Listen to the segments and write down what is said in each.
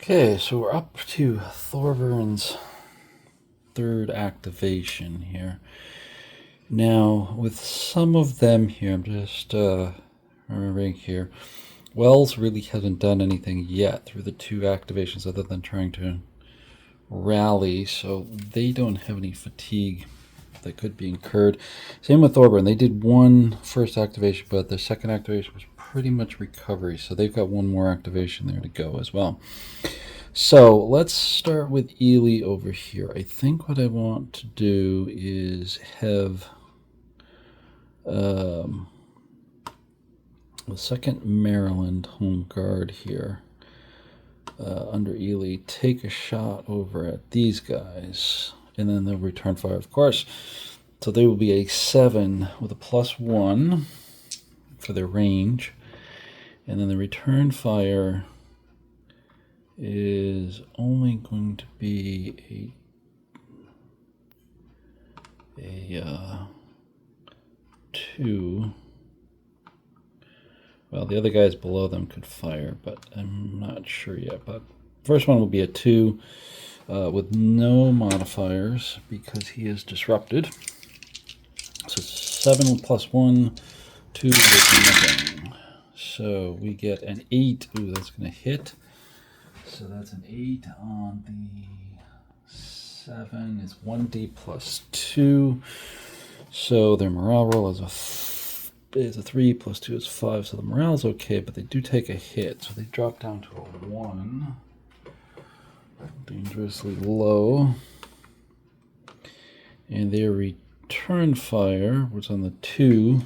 Okay, so we're up to Thorburns' third activation here. Now, with some of them here, I'm just remembering here, Wells really hasn't done anything yet through the two activations other than trying to rally, so they don't have any fatigue that could be incurred. Same with Thorburn. They did one first activation, but the second activation was pretty much recovery, so they've got one more activation there to go as well. So let's start with Ely over here. I think what I want to do is have the 2nd Maryland Home Guard here under Ely take a shot over at these guys, and then they'll return fire, of course. So they will be a 7 with a +1 for their range, and then the return fire is only going to be a 2. Well, the other guys below them could fire, but I'm not sure yet. But first one will be a 2 with no modifiers because he is disrupted. So 7 with +1, 2 with nothing. So we get an 8. Ooh, that's going to hit. So that's an 8 on the 7 is 1d +2. So their morale roll is a 3 +2 is 5. So the morale's okay, but they do take a hit. So they drop down to a 1. Dangerously low. And their return fire was on the 2.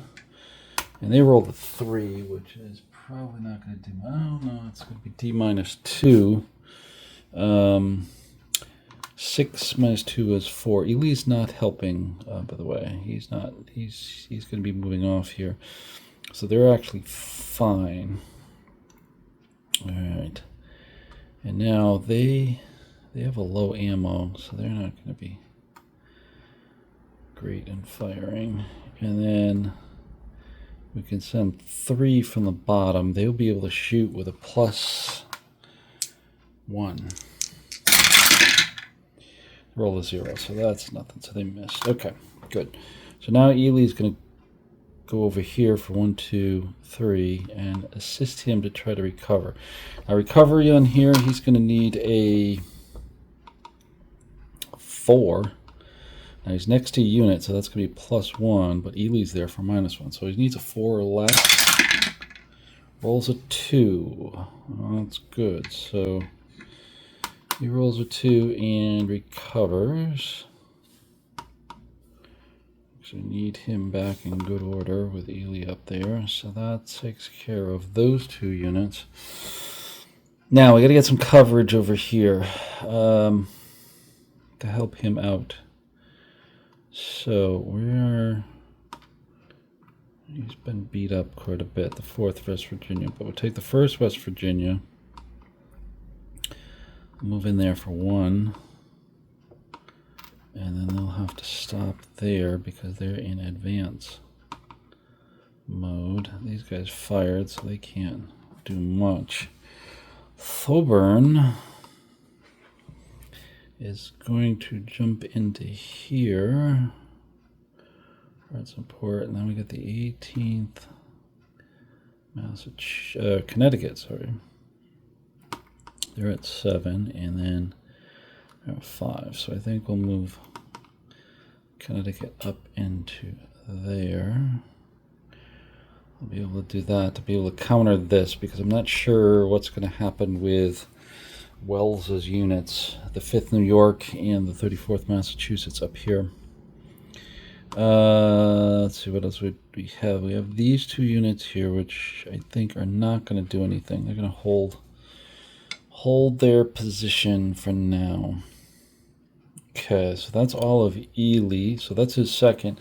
And they rolled a 3, which is probably not going to do. Oh no, it's going to be D-2. 6 minus 2 is 4. Ely's not helping, by the way. He's not. He's going to be moving off here, so they're actually fine. All right, and now they have a low ammo, so they're not going to be great in firing. And then we can send 3 from the bottom. They'll be able to shoot with a +1. Roll a 0, so that's nothing. So they missed. Okay, good. So now Ely's going to go over here for 1, 2, 3 and assist him to try to recover. Now, recovery on here, he's going to need a 4. Now he's next to unit, so that's going to be +1, but Ely's there for -1, so he needs a 4 or less. Rolls a 2. Oh, that's good. So he rolls a 2 and recovers. So we need him back in good order with Ely up there. So that takes care of those 2 units. Now we got to get some coverage over here to help him out. So he's been beat up quite a bit, the 4th West Virginia, but we'll take the 1st West Virginia, move in there for 1, and then they'll have to stop there because they're in advance mode. These guys fired, so they can't do much. Thoburn is going to jump into here for support, and then we got the 18th Connecticut, sorry. They're at 7, and then they're at 5. So I think we'll move Connecticut up into there. I'll be able to do that to be able to counter this because I'm not sure what's going to happen with Wells's units, the 5th New York and the 34th Massachusetts up here. Let's see what else we have. We have these 2 units here, which I think are not going to do anything. They're going to hold their position for now. Okay, so that's all of Ely. So that's his 2nd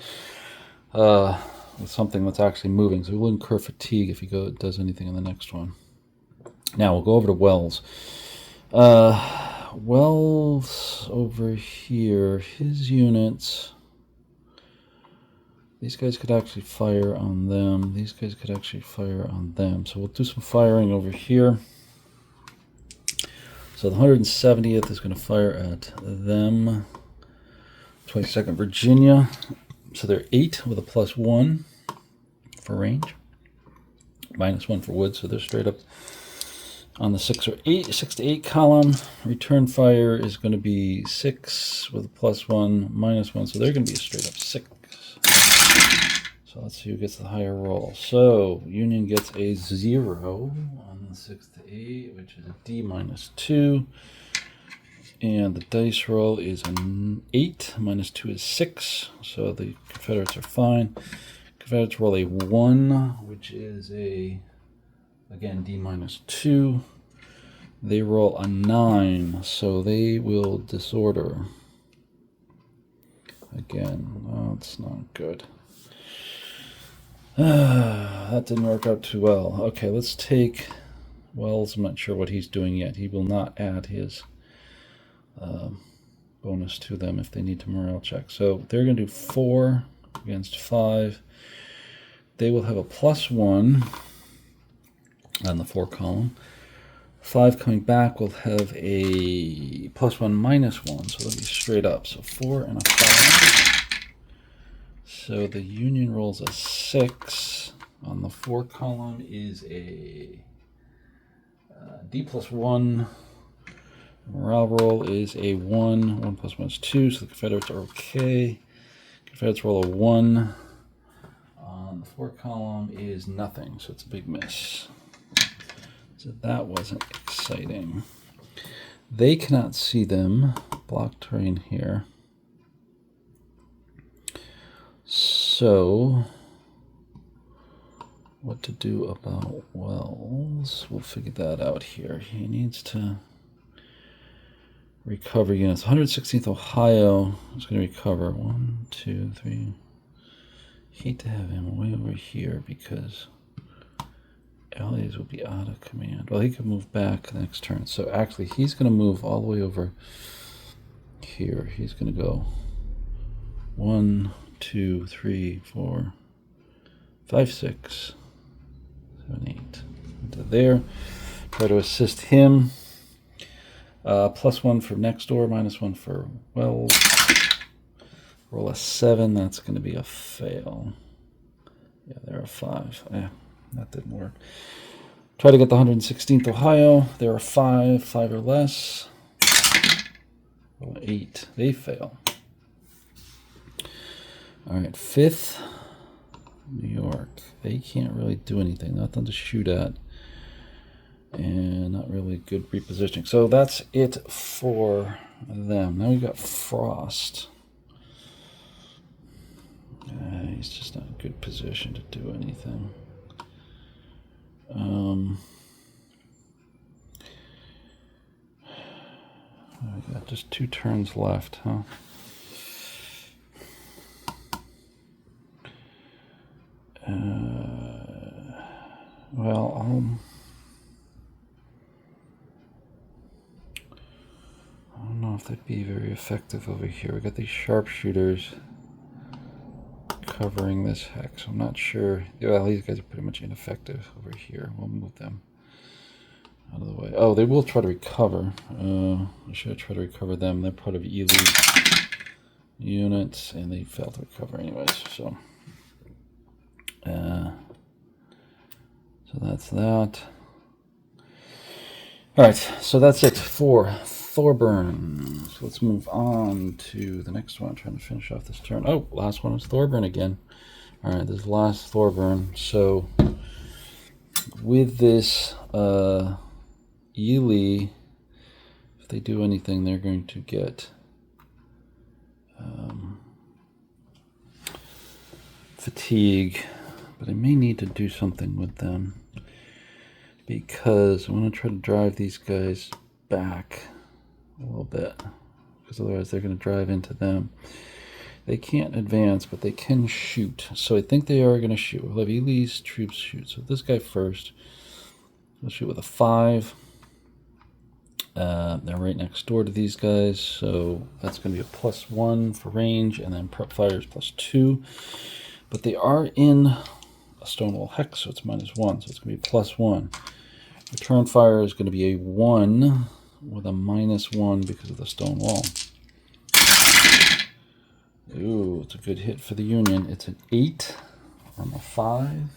with something that's actually moving. So he will incur fatigue if he does anything in the next one. Now we'll go over to Wells. Wells over here, his units, these guys could actually fire on them. These guys could actually fire on them. So we'll do some firing over here. So the 170th is going to fire at them. 22nd Virginia. So they're 8 with a +1 for range. -1 for wood, so they're straight up on the 6 to 8 column. Return fire is going to be 6 with a +1, -1, so they're going to be a straight up 6. So let's see who gets the higher roll. So Union gets a 0 on the 6 to 8, which is a D -2. And the dice roll is an 8, -2 is 6. So the Confederates are fine. Confederates roll a 1, which is again, D -2. They roll a 9, so they will disorder. Again, that's not good. That didn't work out too well. Okay, let's take Wells. I'm not sure what he's doing yet. He will not add his bonus to them if they need to morale check. So they're going to do 4 against 5. They will have a +1 on the 4 column. 5 coming back will have a +1 -1, so they'll be straight up. So 4 and a 5. So the Union rolls a 6 on the 4 column is a D +1. Morale roll is a 1. 1 + 1 is 2, so the Confederates are okay. Confederates roll a 1. On the 4 column is nothing, so it's a big miss. So that wasn't exciting. They cannot see them. Block terrain here. So, what to do about Wells? We'll figure that out here. He needs to recover units. 116th Ohio is going to recover. 1, 2, 3. Hate to have him way over here because allies will be out of command. Well, he could move back the next turn. So actually, he's going to move all the way over here. He's going to go 1, 2, 3, 4, 5, 6, 7, 8. Into there. Try to assist him. +1 for next door, -1 for Wells. Roll a 7. That's going to be a fail. Yeah, they're a 5. That didn't work. Try to get the 116th Ohio. They're a 5. 5 or less. Roll 8. They fail. All right, 5th New York. They can't really do anything. Nothing to shoot at. And not really good repositioning. So that's it for them. Now we've got Frost. He's just not in a good position to do anything. We got just 2 turns left, huh? Well, I don't know if they'd be very effective over here. We got these sharpshooters covering this hex. I'm not sure. Well, these guys are pretty much ineffective over here. We'll move them out of the way. Oh, they will try to recover. I should try to recover them. They're part of elite units, and they failed to recover anyways. So that's that. All right, so that's it for Thorburn. So let's move on to the next one. I'm trying to finish off this turn. Oh, last one is Thorburn again. All right, this is the last Thorburn. So with this Ely, if they do anything, they're going to get fatigue. But I may need to do something with them because I want to try to drive these guys back a little bit, because otherwise they're going to drive into them. They can't advance, but they can shoot. So I think they are going to shoot. We'll have Ely's troops shoot. So this guy first. We'll shoot with a 5. They're right next door to these guys, so that's going to be a +1 for range, and then prep fire is +2. But they are in a Stonewall hex, so it's -1, so it's going to be +1. Return fire is going to be a 1 with a -1 because of the stone wall. Ooh, it's a good hit for the Union. It's an 8 on the 5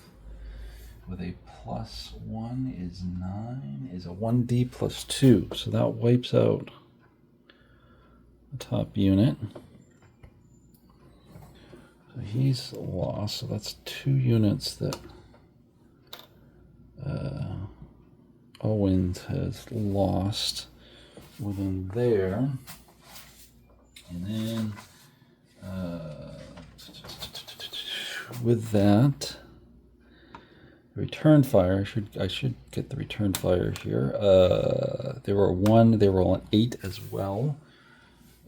with a +1 is 9, is a 1D +2. So that wipes out the top unit. So he's lost. So that's 2 units that Owens has lost within there. And then with that return fire, I should get the return fire here. They were a 1, they were all an 8 as well.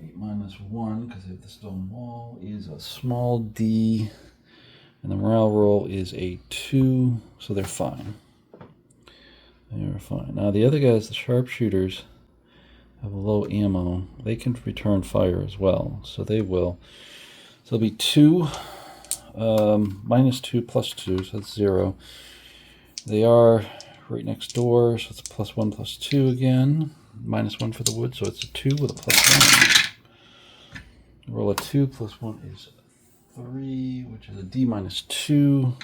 8 -1 because they have the stone wall is a small D, and the morale roll is a 2, so they're fine. They're fine. Now the other guys, the sharpshooters, have a low ammo. They can return fire as well, so they will. So it'll be 2, -2 +2, so that's 0. They are right next door, so it's +1 +2 again. -1 for the wood, so it's a 2 with a +1. Roll a 2 +1 is 3, which is a D -2.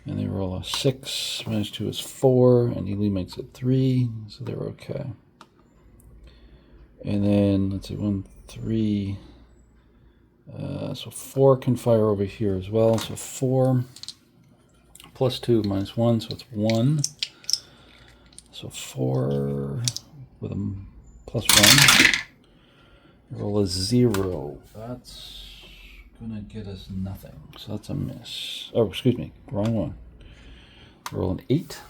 And they roll a 6, -2 is 4, and Ely makes it 3, so they're okay. And then, let's see, 1, 3, so 4 can fire over here as well, so 4 +2 -1, so it's 1. So 4 with a +1. Roll a 0. That's gonna get us nothing. So that's a miss. Oh, excuse me, wrong one. Roll an 8.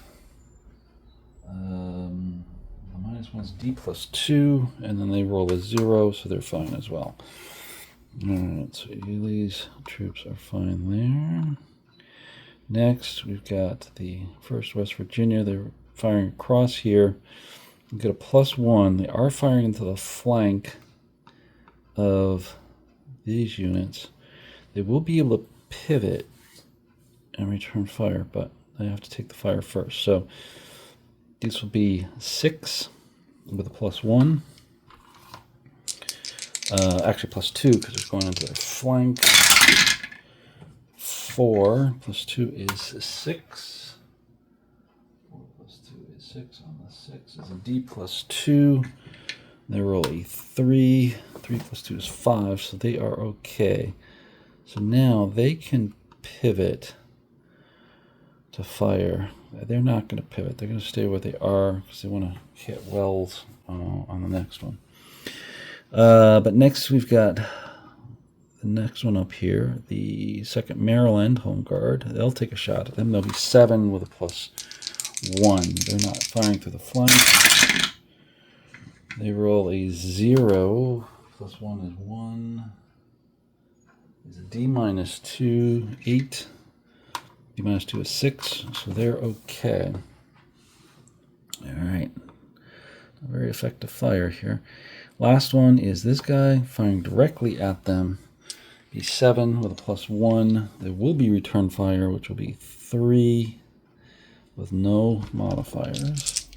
The -1's D +2, and then they roll a 0, so they're fine as well. Alright, so Ely's troops are fine there. Next, we've got the 1st West Virginia. They're firing across here. We get a +1. They are firing into the flank of these units. They will be able to pivot and return fire, but they have to take the fire first. So these will be 6 with a +1. Actually +2 because it's going into their flank. 4 +2 is 6. 4 +2 is 6 on the 6 is a D +2. They roll a 3. 3 +2 is 5, so they are okay. So now they can pivot to fire. They're not going to pivot. They're going to stay where they are because they want to hit wells on the next one. But next we've got the next one up here, the 2nd Maryland Home Guard. They'll take a shot at them. They'll be 7 with a +1. They're not firing through the flank. They roll a 0. +1 is 1. It's a D -2, 8. D -2 is 6, so they're okay. All right. Very effective fire here. Last one is this guy firing directly at them. Be 7 with a +1. There will be return fire, which will be 3 with no modifiers.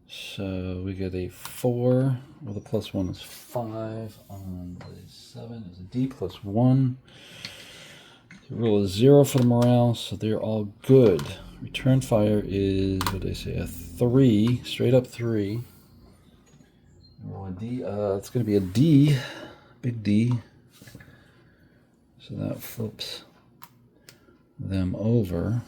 So we get a 4 with a +1 is 5 on the 7 is a D +1. The roll is 0 for the morale, so they're all good. Return fire is, what did I say, a 3, straight up 3. Roll a D, it's going to be a D, big D. So that flips them over.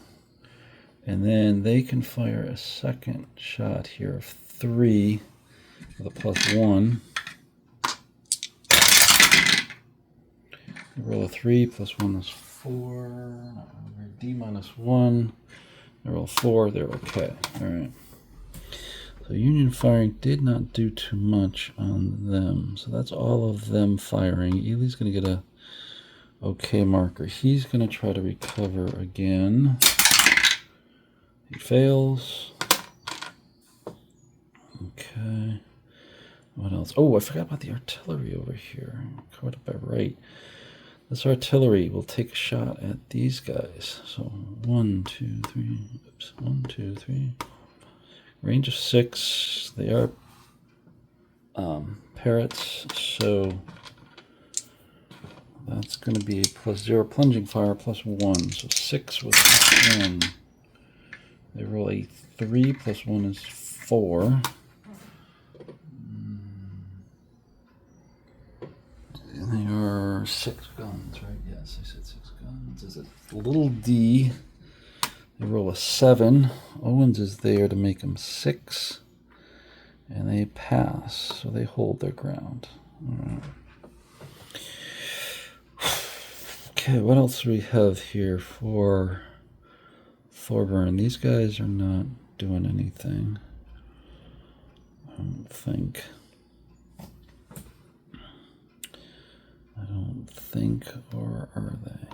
And then they can fire a second shot here of 3 with a +1. Roll a 3, +1 is 4. D -1. They roll 4, they're okay. Alright. So Union firing did not do too much on them. So that's all of them firing. Ely's going to get a okay marker. He's going to try to recover again. He fails. Okay. What else? Oh, I forgot about the artillery over here. Covered up by Wright. This artillery will take a shot at these guys. So 1, 2, 3. Oops. 1, 2, 3. Range of 6. They are parrots, so that's going to be a +0 plunging fire +1. So 6 with +1. They roll a 3 +1 is 4. And they are 6 guns, right? Yes, I said 6 guns. Is it a little D? They roll a 7. Owens is there to make them 6. And they pass, so they hold their ground. All right. Okay, what else do we have here for Thorburn? These guys are not doing anything, I don't think. Or are they?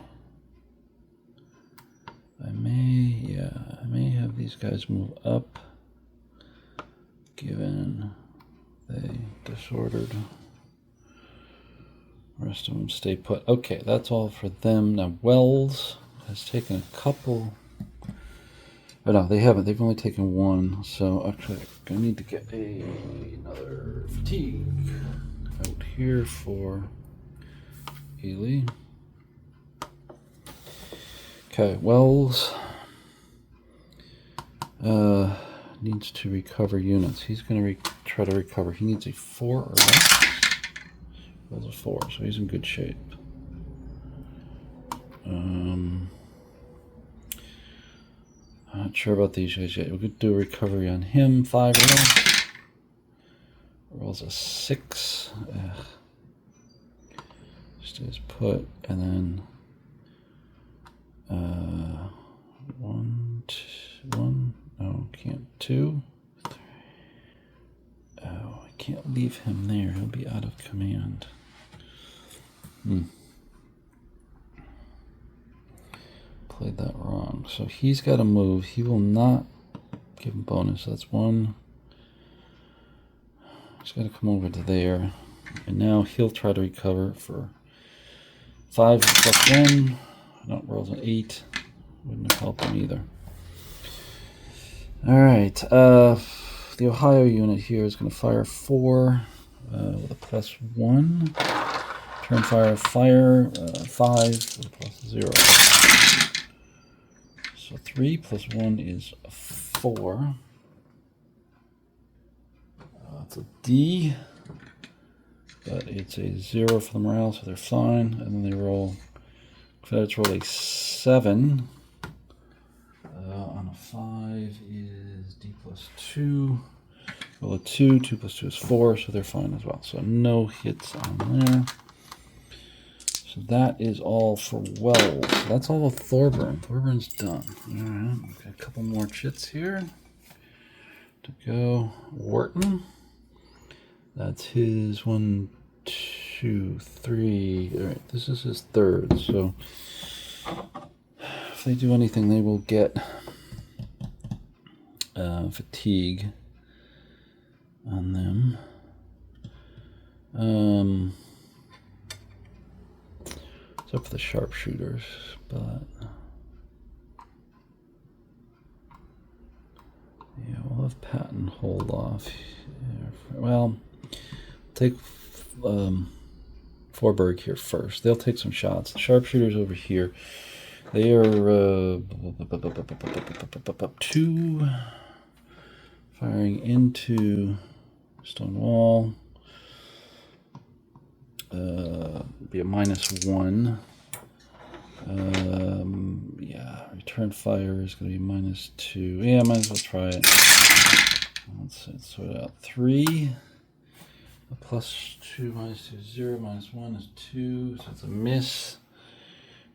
I may have these guys move up, given they disordered. The rest of them stay put. Okay, that's all for them. Now, Wells has taken a couple. Oh, no, they haven't. They've only taken 1. So, actually, I need to get another fatigue out here for Ely. Okay, Wells needs to recover units. He's going to try to recover. He needs a 4 or less. Wells a 4, so he's in good shape. I'm not sure about these guys yet. We're going to do a recovery on him. 5 or less. Rolls a 6. Stays put, and then 1, 1. No, can't. 2. 3. Oh, I can't leave him there. He'll be out of command. Played that wrong. So he's got to move. He will not give him bonus. That's 1. He's got to come over to there. And now he'll try to recover for 5 +1. No, rolls an 8. Wouldn't have helped him either. All right. The Ohio unit here is going to fire 4 with a +1. Turn fire 5 with a +0. So 3 +1 is 4. It's a D, but it's a 0 for the morale, so they're fine. And then they roll. Confederates roll a 7. On a 5 is D +2. Roll a 2. 2 + 2 is 4, so they're fine as well. So no hits on there. So that is all for Wells. That's all of Thorburn. Thorburn's done. All right, we've got a couple more chits here to go. Wharton. That's his 1, 2, 3. All right, this is his 3rd. So if they do anything, they will get fatigue on them. It's up for the sharpshooters, but yeah, we'll have Patton hold off. Well, take Forberg here first. They'll take some shots. The sharpshooters over here. They are 2 firing into stone wall. Be a -1. Yeah, return fire is going to be -2. Yeah, might as well try it. Let's sort it out. 3. A +2 -2 is 0. -1 is 2. So it's a miss.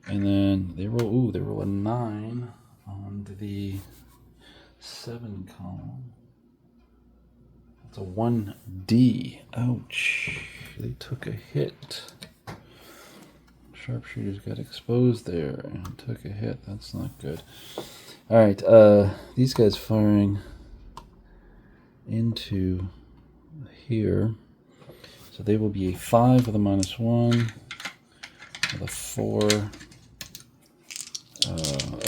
And then they roll. Ooh, they roll a 9 on the 7 column. That's a 1D. Ouch. They took a hit. Sharpshooters got exposed there and took a hit. That's not good. All right. These guys firing into here. So they will be a 5 with a -1, with a 4,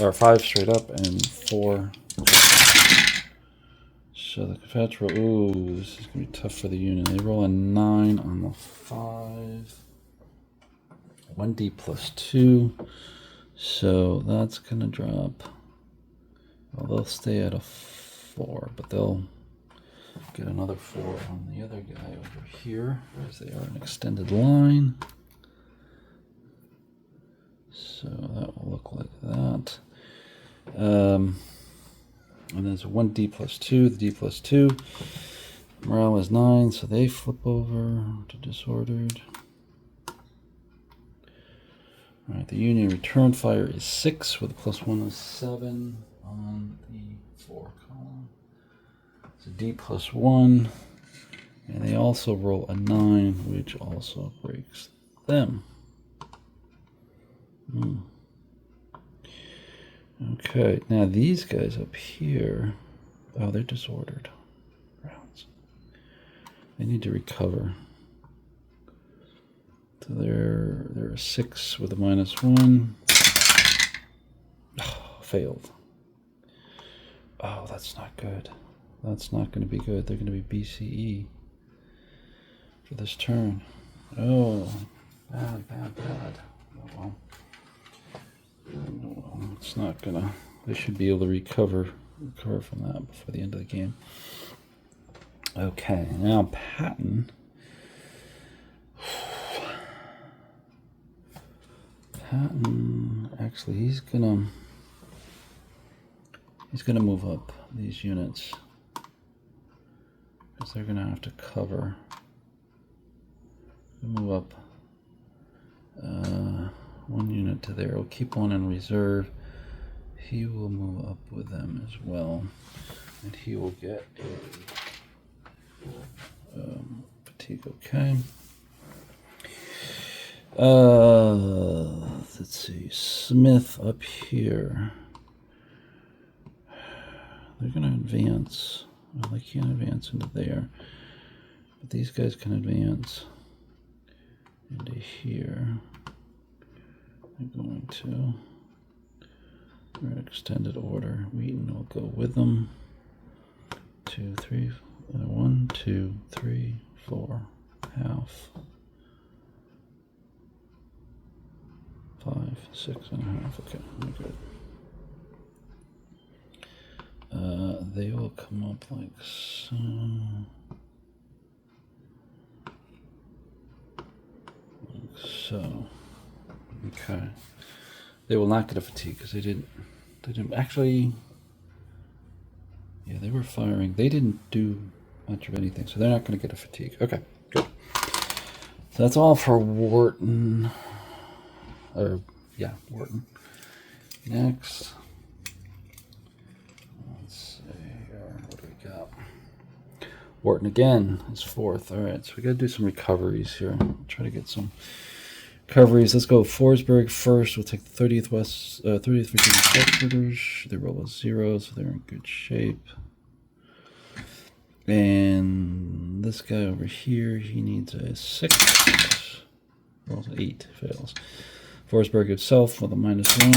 or 5 straight up and 4. So the Confederates roll. Ooh, this is going to be tough for the Union. They roll a 9 on the 5. 1d plus 2. So that's going to drop. Well, they'll stay at a 4, but they'll get another 4 on the other guy over here, as they are an extended line. So that will look like that. And there's 1d plus 2, the d plus 2. Morale is 9, so they flip over to disordered. Alright, the Union return fire is 6 with a +1 of 7 on the 4 column. It's a d plus 1. And they also roll a 9, which also breaks them. Okay, now these guys up here, oh, they're disordered rounds. They need to recover. So they're a 6 with a -1. Oh, failed. Oh, that's not good. That's not going to be good. They're going to be BCE for this turn. Oh, bad, bad, bad. Oh, well. It's not gonna. They should be able to recover from that before the end of the game. Okay, now Patton. Patton, actually, he's gonna move up these units because they're gonna have to cover. Move up. 1 unit to there. We'll keep 1 in reserve. He will move up with them as well, and he will get a fatigue. Okay. Let's see. Smith up here. They're going to advance. Well, they can't advance into there, but these guys can advance into here. They're going to. We're in extended order. Wheaton will go with them. 2, 3, 1, 2, 3, 4, half. 5, 6 and a half. Okay, we're good. They will come up like so. Like so. Okay. They will not get a fatigue because they didn't actually. Yeah, they were firing. They didn't do much of anything, so they're not going to get a fatigue. Okay, good. So that's all for Wharton. Wharton. Next, let's see here. What do we got? Wharton again is 4th. All right, so we got to do some recoveries here. Try to get some recoveries. Let's go Forsberg first. We'll take the 30th Virginia Shepherders. They roll a 0, so they're in good shape. And this guy over here, he needs a 6. Rolls 8, fails. Forsberg itself with a -1.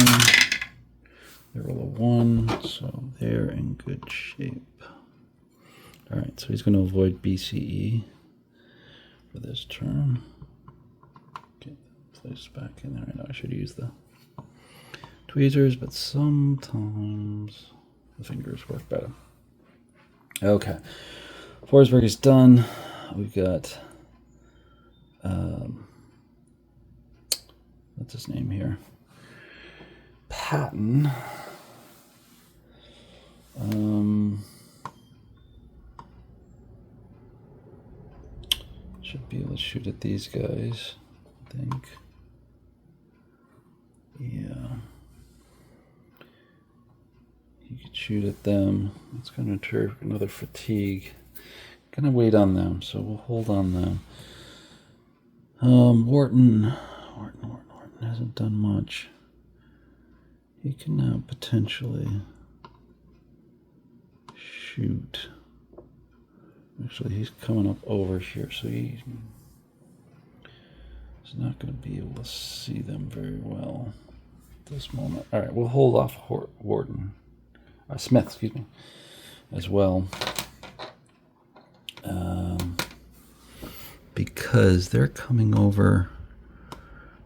They roll a 1, so they're in good shape. All right, so he's going to avoid BCE for this turn. Get placed back in there. I know I should use the tweezers, but sometimes the fingers work better. Okay, Forsberg is done. We've got what's his name here? Patton. Should be able to shoot at these guys, I think. Yeah. He could shoot at them. It's going to trigger another fatigue. Gonna wait on them, so we'll hold on them. Wharton hasn't done much. He can now potentially shoot. Actually, he's coming up over here, so he's not going to be able to see them very well at this moment. All right, we'll hold off Smith, excuse me, as well. because they're coming over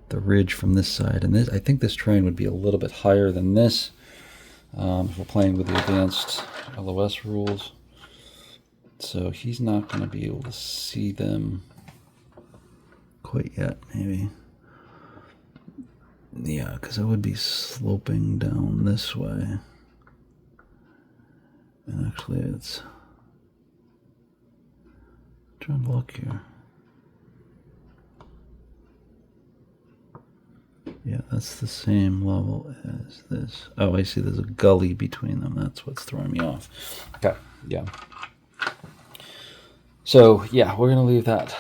the ridge from this side, and I think this terrain would be a little bit higher than this if we're playing with the advanced LOS rules. So he's not going to be able to see them quite yet, maybe. Yeah, because it would be sloping down this way. And actually it's... trying to look here. Yeah, that's the same level as this. Oh, I see there's a gully between them. That's what's throwing me off. Okay, yeah. So, yeah, we're going to leave that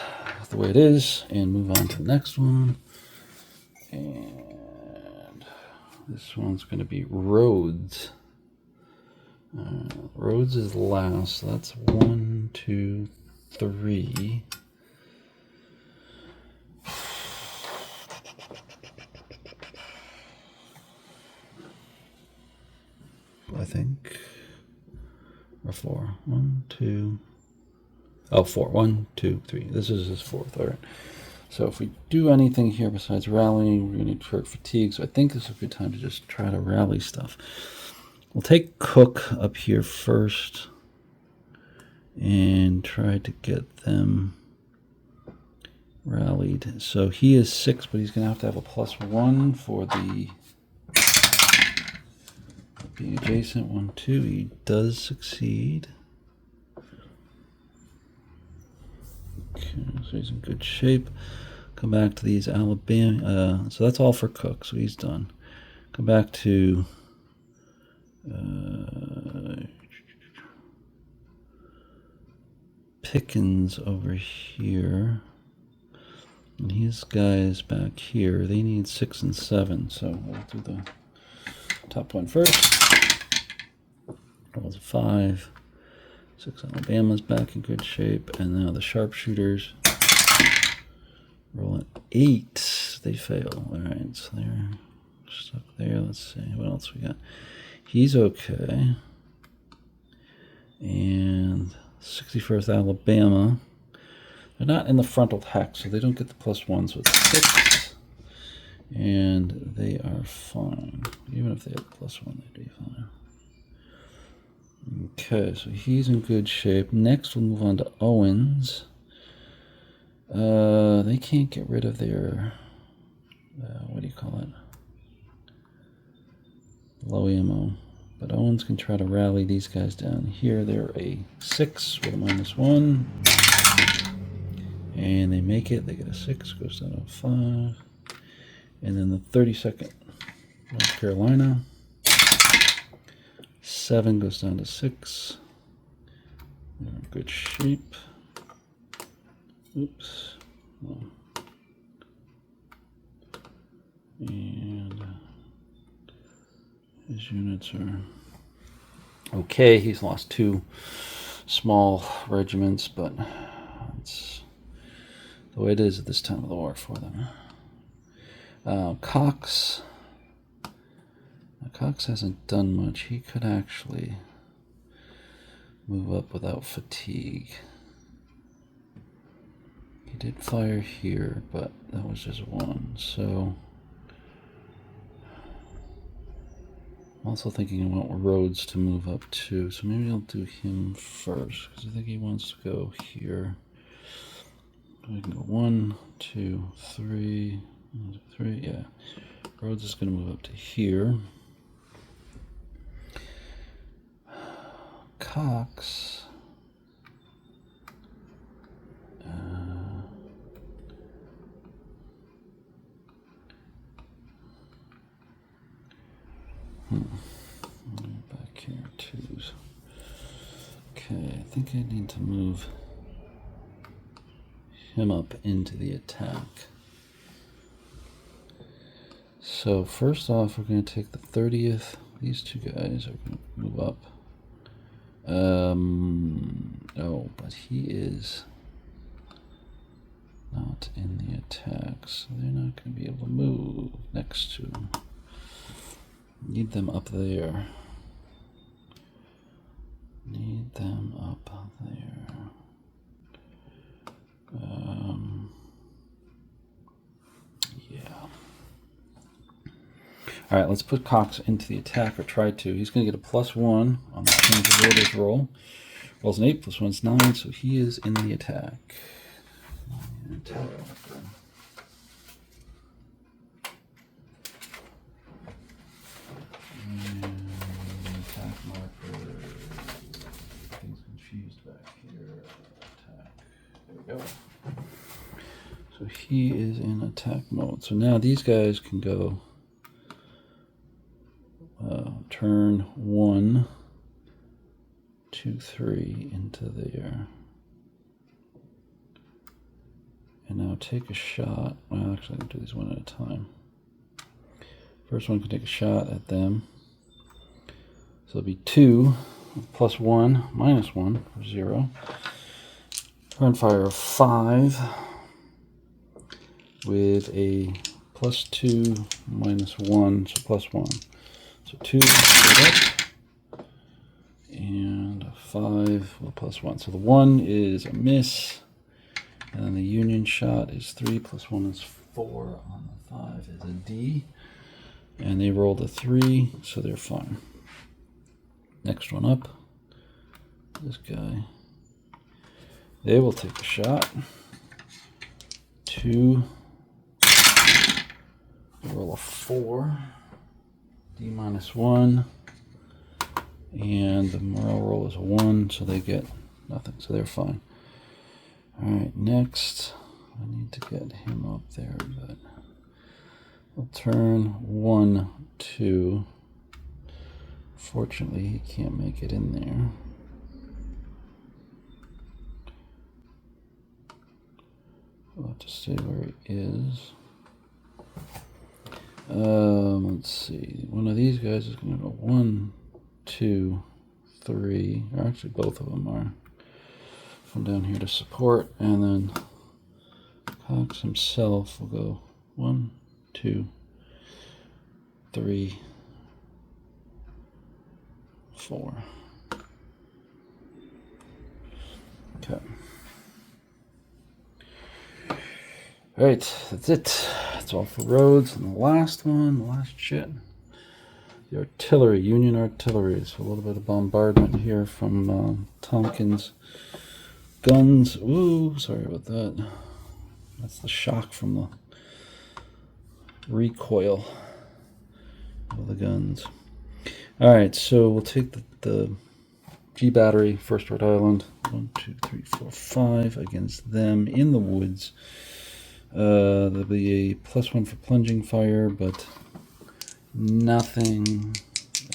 the way it is and move on to the next one. And this one's going to be roads. Roads is last, so that's 1, 2, 3. I think. Or 4. 1, 2. Oh, 4. 1, 2, 3. This is his 4th. All right. So if we do anything here besides rallying, we're going to need Kirk fatigue. So I think this is a good time to just try to rally stuff. We'll take Cook up here first and try to get them rallied. So he is 6, but he's going to have a +1 for the being adjacent. 1, 2. He does succeed. Okay, so he's in good shape. Come back to these Alabama. So that's all for Cook, so he's done. Come back to Pickens over here. And his guys back here, they need 6 and 7. So we'll do the top one first. Rolls a 5. 6 Alabama's back in good shape. And now the sharpshooters roll an 8. They fail. All right, so they're stuck there. Let's see what else we got. He's okay. And 61st Alabama. They're not in the frontal hex, so they don't get the +1, so it's 6. And they are fine. Even if they had +1, they'd be fine. Okay, so he's in good shape. Next, we'll move on to Owens. They can't get rid of their, what do you call it? Low ammo. But Owens can try to rally these guys down here. They're a 6 with a -1. And they make it. They get a 6, goes down to a 5. And then the 32nd North Carolina. 7 goes down to 6. They're in good shape. Oops. Oh. And his units are okay. He's lost 2 small regiments, but it's the way it is at this time of the war for them. Cox. Cox hasn't done much. He could actually move up without fatigue. He did fire here, but that was just 1. So I'm also thinking I want Rhodes to move up too. So maybe I'll do him first, because I think he wants to go here. We can go 1, 2, 3. 1, 2, 3. Yeah. Rhodes is going to move up to here. Cox. Back here too. Okay, I think I need to move him up into the attack. So first off, we're going to take the 30th. These 2 guys are going to move up. Oh, but he is not in the attack, so they're not going to be able to move next to him. Need them up there. Need them up there. All right, let's put Cox into the attack, or try to. He's going to get a +1 on the change of orders roll. Rolls an 8, +1's 9, so he is in the attack. Attack marker. And attack marker. Things confused back here. Attack. There we go. So he is in attack mode. So now these guys can go turn 1, 2, 3 into there. And now take a shot. Well, actually, I'm going to do these one at a time. First one can take a shot at them. So it'll be 2, +1, -1, or 0. Turn fire of 5 with a +2, -1, so +1. So 2 straight up, and a 5 with +1. So the 1 is a miss, and then the union shot is 3, +1 is 4, on the 5 is a D, and they rolled a 3, so they're fine. Next one up, this guy. They will take a shot. 2, roll a 4. D -1, and the morale roll is a 1, so they get nothing, so they're fine. Alright, next, I need to get him up there, but we'll turn 1, 2. Fortunately, he can't make it in there. We'll have to see where he is. Let's see. One of these guys is going to go 1, 2, 3. Or actually, both of them are. From down here to support, and then Cox himself will go 1, 2, 3, 4. Okay. All right, that's it. That's all for roads. And the last one, the last shit, the artillery, Union artillery. So a little bit of bombardment here from Tompkins guns. Ooh, sorry about that. That's the shock from the recoil of the guns. All right, so we'll take the G battery, 1st Rhode Island, 1, 2, 3, 4, 5 against them in the woods. There'll be a +1 for plunging fire, but nothing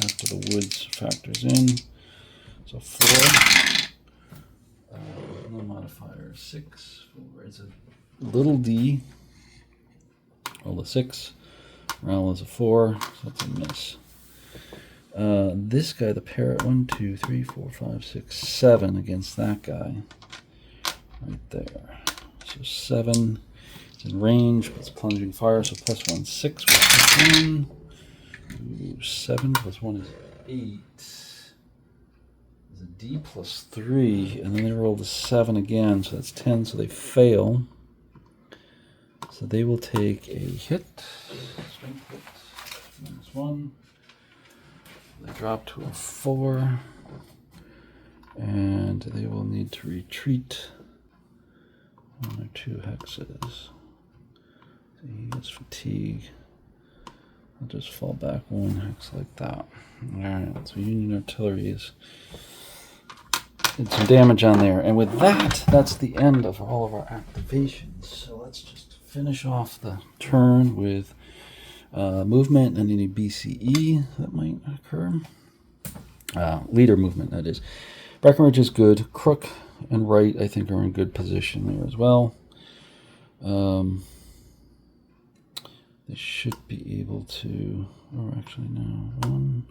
after the woods factors in. So 4. No modifier. 6. 4. It's a little d. Roll a 6. Roll is a 4. So that's a miss. This guy, the parrot, 1, 2, 3, 4, 5, 6, 7 against that guy. Right there. So 7. It's in range, but it's plunging fire, so +1, 6 with +1. Ooh, 7 +1 is 8. There's a D +3, and then they roll the 7 again, so that's 10, so they fail. So they will take a hit. Strength hit. -1. They drop to a 4. And they will need to retreat 1 or 2 hexes. He has fatigue. I'll just fall back 1 hex like that. Alright, so Union artillery did some damage on there. And with that, that's the end of all of our activations. So let's just finish off the turn with movement and any BCE that might occur. Leader movement, that is. Breckenridge is good. Crook and Wright, I think, are in good position there as well. They should be able to, or actually no, 1,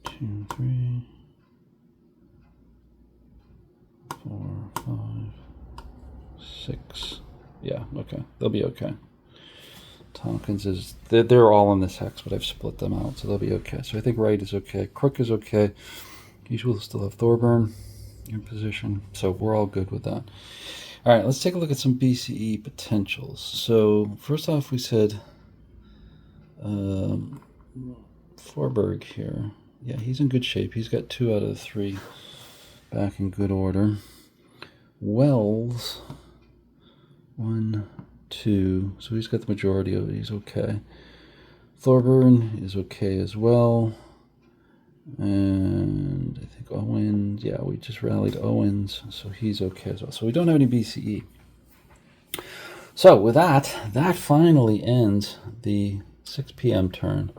2, 3, 4, 5, 6. Yeah, okay, they'll be okay. Tompkins is, they're all in this hex, but I've split them out, so they'll be okay. So I think Wright is okay. Crook is okay. You will still have Thorburn in position, so we're all good with that. All right, let's take a look at some BCE potentials. So first off, we said Forberg here. Yeah, he's in good shape. He's got 2 out of 3 back in good order. Wells, 1, 2. So he's got the majority of it. He's okay. Thorburn is okay as well. And I think Owens, yeah, we just rallied Owens, so he's okay as well. So we don't have any BCE. So with that, that finally ends the 6 p.m. turn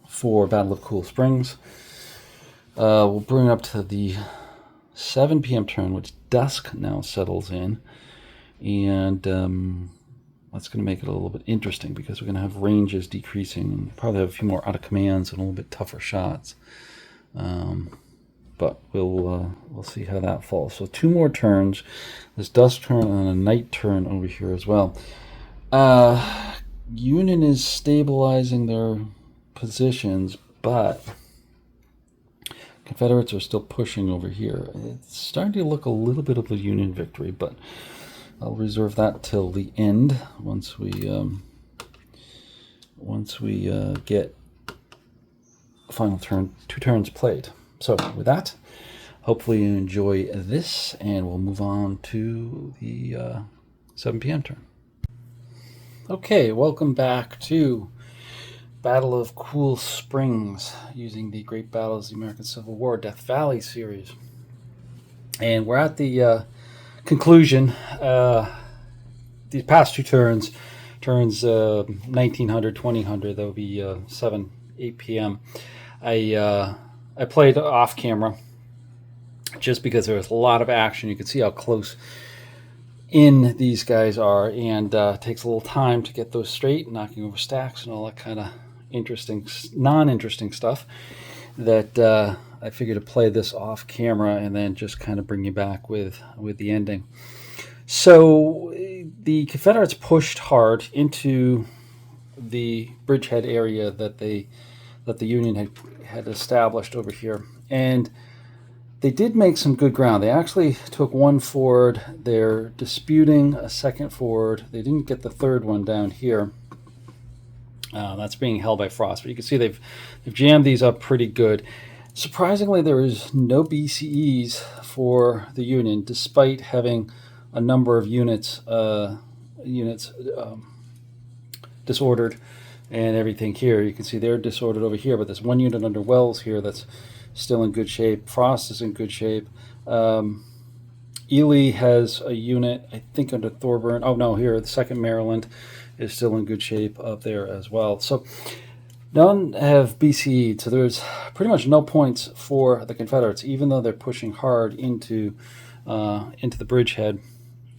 for Battle of Cool Springs. We'll bring it up to the 7 p.m. turn, which dusk now settles in. And that's going to make it a little bit interesting because we're going to have ranges decreasing and probably have a few more out of commands and a little bit tougher shots. But we'll see how that falls. So 2 more turns, this dusk turn and a night turn over here as well. Union is stabilizing their positions, but Confederates are still pushing over here. It's starting to look a little bit of a Union victory, but I'll reserve that till the end once we get final turn, 2 turns played. So with that, hopefully you enjoy this, and we'll move on to the 7 p.m. turn. Okay, welcome back to Battle of Cool Springs using the Great Battles of the American Civil War Death Valley series. And we're at the conclusion. These past 2 turns 1900, 2000, that would be 7, 8 p.m. I played off camera just because there was a lot of action. You can see how close in these guys are, and it takes a little time to get those straight, knocking over stacks and all that kind of interesting, non-interesting stuff that I figured to play this off camera and then just kind of bring you back with the ending. So the Confederates pushed hard into the bridgehead area that the Union had established over here, and they did make some good ground. They actually took 1 ford. They're disputing a 2nd ford. They didn't get the 3rd one down here. That's being held by Frost. But you can see they've jammed these up pretty good. Surprisingly, there is no BCEs for the Union, despite having a number of units disordered and everything here. You can see they're disordered over here, but there's 1 unit under Wells here that's still in good shape. Frost is in good shape. Ely has a unit, I think, under Thorburn. Oh, no, here, the 2nd Maryland is still in good shape up there as well. So none have BCE'd, so there's pretty much no points for the Confederates, even though they're pushing hard into the bridgehead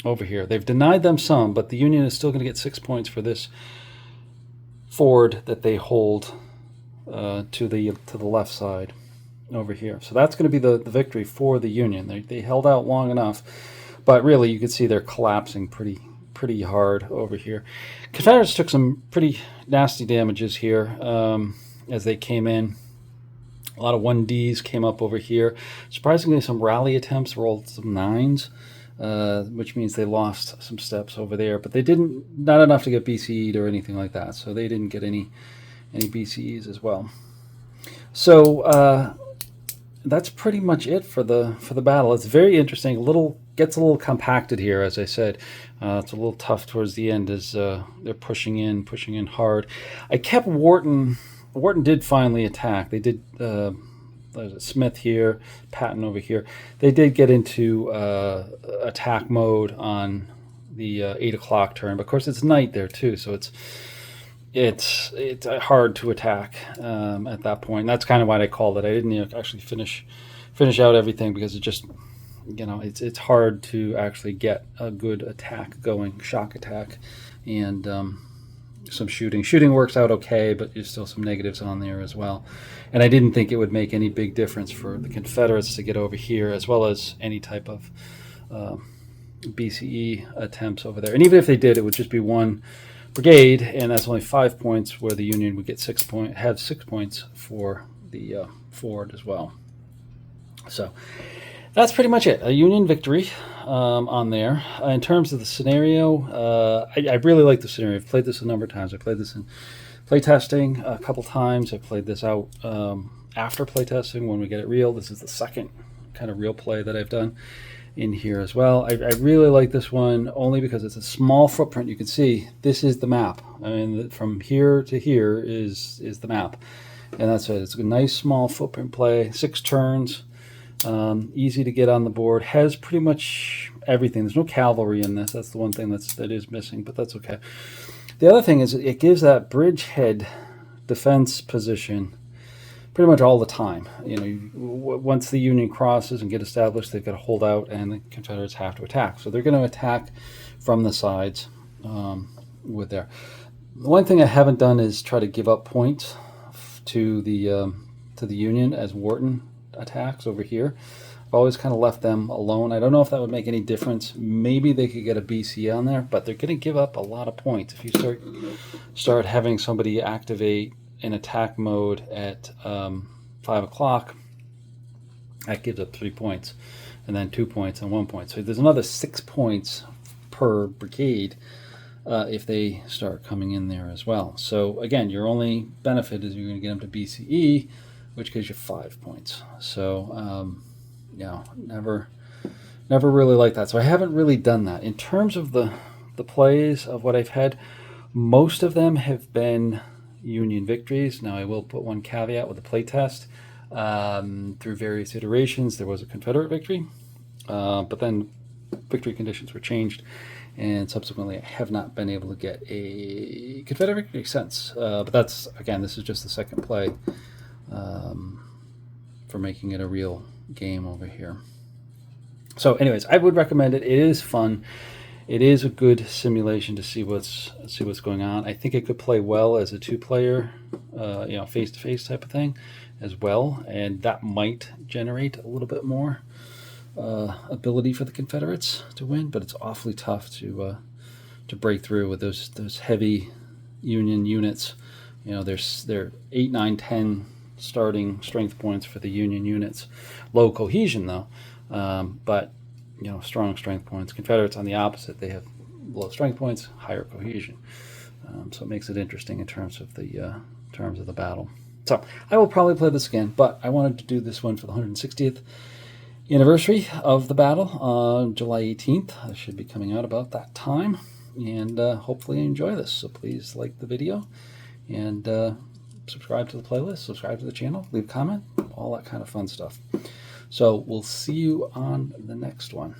over here. They've denied them some, but the Union is still going to get 6 points for this ford that they hold to the left side over here. So that's going to be the victory for the Union. They held out long enough, but really you can see they're collapsing pretty hard over here. Confederates took some pretty nasty damages here as they came in. A lot of 1Ds came up over here. Surprisingly, some rally attempts rolled some 9s, which means they lost some steps over there, but they didn't, not enough to get BCE'd or anything like that, so they didn't get any BCEs as well. So that's pretty much it for the battle. It's very interesting. Gets a little compacted here, as I said. It's a little tough towards the end as they're pushing in hard. I kept Wharton. Wharton did finally attack. They did. Smith here, Patton over here. They did get into attack mode on the 8 o'clock turn, but of course it's night there too, so it's hard to attack at that point. And that's kind of why I called it. I didn't actually finish out everything because it just, it's hard to actually get a good attack going, shock attack, and some shooting. Shooting works out okay, but there's still some negatives on there as well. And I didn't think it would make any big difference for the Confederates to get over here, as well as any type of BCE attempts over there. And even if they did, it would just be 1 brigade, and that's only 5 points, where the Union would get 6 points for the ford as well. So that's pretty much it. A Union victory on there. In terms of the scenario, I really like the scenario. I've played this a number of times. I played this in playtesting a couple times. I played this out after playtesting when we get it real. This is the second kind of real play that I've done in here as well. I really like this one only because it's a small footprint. You can see this is the map. I mean, from here to here is the map, and that's it. It's a nice small footprint play. 6 turns, easy to get on the board. Has pretty much everything. There's no cavalry in this. That's the one thing that is missing, but that's okay. The other thing is it gives that bridgehead defense position pretty much all the time. You know, once the Union crosses and get established, they've got to hold out, and the Confederates have to attack. So they're going to attack from the sides with there. The one thing I haven't done is try to give up points to the Union as Wharton attacks over here. I've always kind of left them alone. I don't know if that would make any difference. Maybe they could get a BC on there, but they're going to give up a lot of points if you start having somebody activate in attack mode at 5 o'clock. That gives up 3 points, and then 2 points and 1 point. So there's another 6 points per brigade if they start coming in there as well. So again, your only benefit is you're going to get them to BCE, which gives you 5 points. So yeah, never really liked that. So I haven't really done that. In terms of the plays of what I've had, most of them have been Union victories. Now I will put one caveat with the playtest. Through various iterations, there was a Confederate victory, but then victory conditions were changed, and subsequently I have not been able to get a Confederate victory since. But that's, again, this is just the second play for making it a real game over here. So anyways, I would recommend it. It is fun. It is a good simulation to see what's going on. I think it could play well as a 2-player, face-to-face type of thing as well, and that might generate a little bit more ability for the Confederates to win. But it's awfully tough to break through with those heavy Union units. You know, they're 8, 9, 10 starting strength points for the Union units. Low cohesion though, but strong strength points. Confederates on the opposite, they have low strength points, higher cohesion. So it makes it interesting in terms of the battle. So I will probably play this again, but I wanted to do this one for the 160th anniversary of the battle on July 18th. I should be coming out about that time, and hopefully you enjoy this. So please like the video and subscribe to the playlist, subscribe to the channel, leave a comment, all that kind of fun stuff. So we'll see you on the next one.